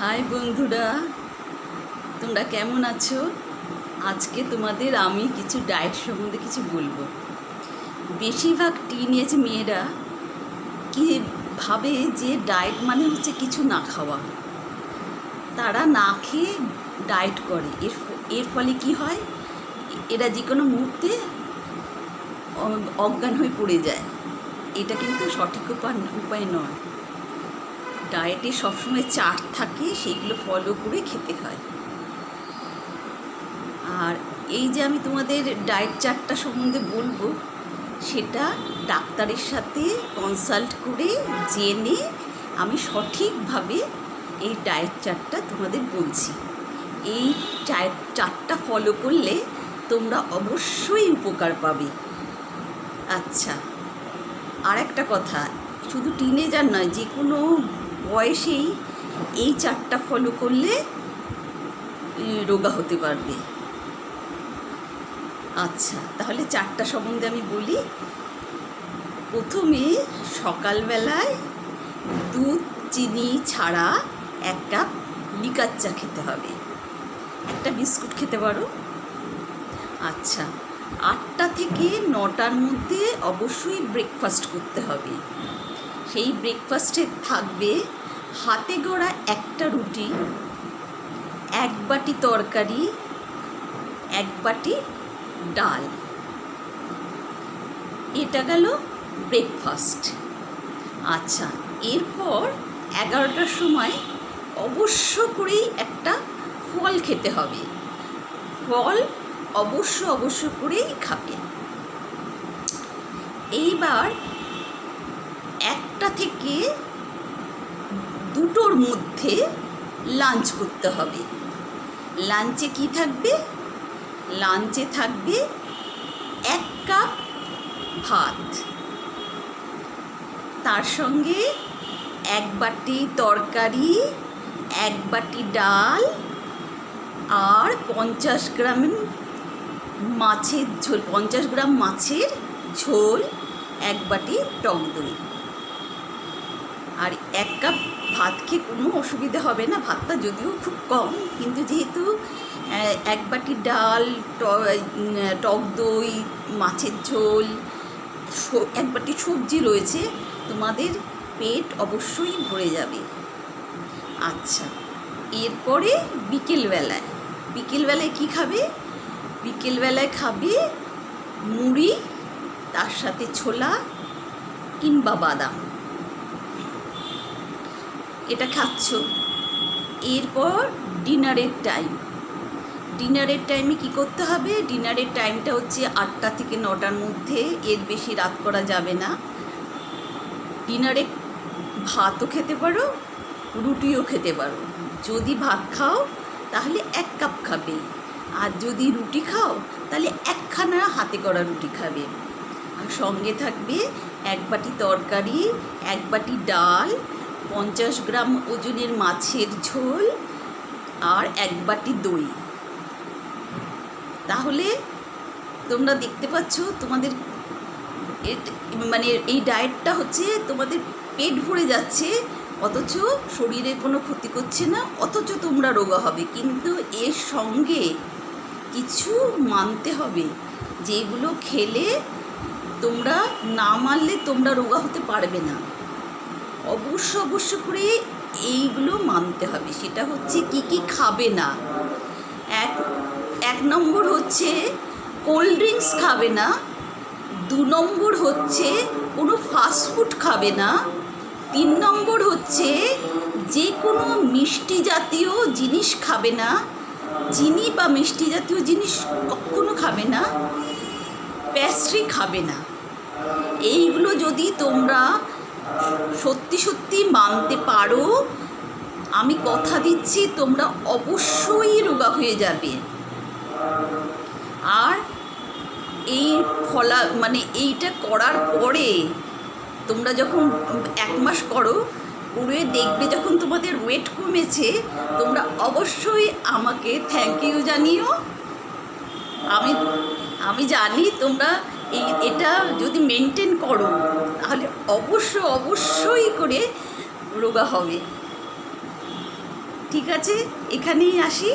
High বন্ধুরা, তোমরা কেমন আছো? আজকে তোমাদের আমি কিছু ডায়েট সম্বন্ধে কিছু বলবো। বেশিরভাগ টিনেজ মেয়েরা কি ভাবে যে ডায়েট মানে হচ্ছে কিছু না খাওয়া। তারা না খেয়ে ডায়েট করে, এর ফলে কি হয়, এরা যে কোনো মুহূর্তে অজ্ঞান হয়ে পড়ে যায়। এটা কিন্তু সঠিক উপায় নয়। ডায়েটে সবসময় চার্ট থাকে, সেইগুলো ফলো করে খেতে হয়। আর এই যে আমি তোমাদের ডায়েট চার্টটা সম্বন্ধে বলবো, সেটা ডাক্তারের সাথে কনসাল্ট করে জেনে আমি সঠিকভাবে এই ডায়েট চার্টটা তোমাদের বলছি। এই ডায়েট চার্টটা ফলো করলে তোমরা অবশ্যই উপকার পাবে। আচ্ছা, আর একটা কথা, শুধু টিনেজার নয়, যে কোনো বয়সেই এই চার্টটা ফলো করলে রোগা হতে পারবে। আচ্ছা, তাহলে চারটা সম্বন্ধে আমি বলি। প্রথমে সকালবেলায় দুধ চিনি ছাড়া 1 কাপ লিকার চা খেতে হবে। একটা বিস্কুট খেতে পারো। আচ্ছা, 8টা থেকে 9টার মধ্যে অবশ্যই ব্রেকফাস্ট করতে হবে। সেই ব্রেকফাস্টে থাকবে হাতে গড়া একটা রুটি, 1 বাটি তরকারি, 1 বাটি ডাল। এটা গেল ব্রেকফাস্ট। আচ্ছা, এরপর 11টার সময় অবশ্য করেই একটা ফল খেতে হবে। ফল অবশ্য করেই খাবে। এইবার 1টা থেকে 2টোর মধ্যে লাঞ্চ করতে হবে। লাঞ্চে কি থাকবে? লাঞ্চে থাকবে 1 কাপ ভাত, তার সঙ্গে 1 বাটি তরকারি, 1 বাটি ডাল, আর 50 গ্রাম মাছের ঝোল, 50 গ্রাম মাছের ঝোল, 1 বাটি টক দই। আর 1 কাপ ভাত খেয়ে কোনো অসুবিধা হবে না। ভাতটা যদিও খুব কম, কিন্তু যেহেতু 1 বাটি ডাল, টক দই, মাছের ঝোল, 1 বাটি সবজি রয়েছে, তোমাদের পেট অবশ্যই ভরে যাবে। আচ্ছা, এরপরে বিকেলবেলায় কি খাবে? বিকেলবেলায় খাবে মুড়ি, তার সাথে ছোলা কিংবা বাদাম। এটা খাচ্ছ। এরপর ডিনারের টাইমে কি করতে হবে? ডিনারের টাইমটা হচ্ছে 8টা থেকে 9টার মধ্যে, এর বেশি রাত করা যাবে না। ডিনারে ভাতও খেতে পারো, রুটিও খেতে পারো। যদি ভাত খাও তাহলে 1 কাপ খাবে, আর যদি রুটি খাও তাহলে 1খানা হাতে করা রুটি খাবে। আর সঙ্গে থাকবে 1 বাটি তরকারি, 1 বাটি ডাল, 50 গ্রাম ওজনের মাছের ঝোল, আর 1 বাটি দই। তাহলে তোমরা দেখতে পাচ্ছ তোমাদের মানে এই ডায়েটটা হচ্ছে তোমাদের পেট ভরে যাচ্ছে, অথচ শরীরের কোনো ক্ষতি করছে না, অথচ তোমরা রোগা হবে। কিন্তু এর সঙ্গে কিছু মানতে হবে, যেগুলো খেলে তোমরা না মানলে তোমরা রোগা হতে পারবে না। অবশ্য করে এইগুলো মানতে হবে। সেটা হচ্ছে কি খাবে না। এক নম্বর হচ্ছে কোল্ড ড্রিঙ্কস খাবে না। 2 নম্বর হচ্ছে কোনো ফাস্টফুড খাবে না। 3 নম্বর হচ্ছে যে কোনো মিষ্টি জাতীয় জিনিস খাবে না। চিনি বা মিষ্টি জাতীয় জিনিস কখনো খাবে না। প্যাস্ট্রি খাবে না। এইগুলো যদি তোমরা সত্যি মানতে পারো, আমি কথা দিচ্ছি তোমরা অবশ্যই রোগা হয়ে যাবে। আর এই এইটা করার পরে তোমরা যখন 1 মাস করে দেখবে যখন তোমাদের ওয়েট কমেছে, তোমরা অবশ্যই আমাকে থ্যাংক ইউ জানিও। আমি জানি তোমরা এটা যদি মেনটেন করো তাহলে অবশ্যই করে রোগা হবে। ঠিক আছে, এখানেই আসি।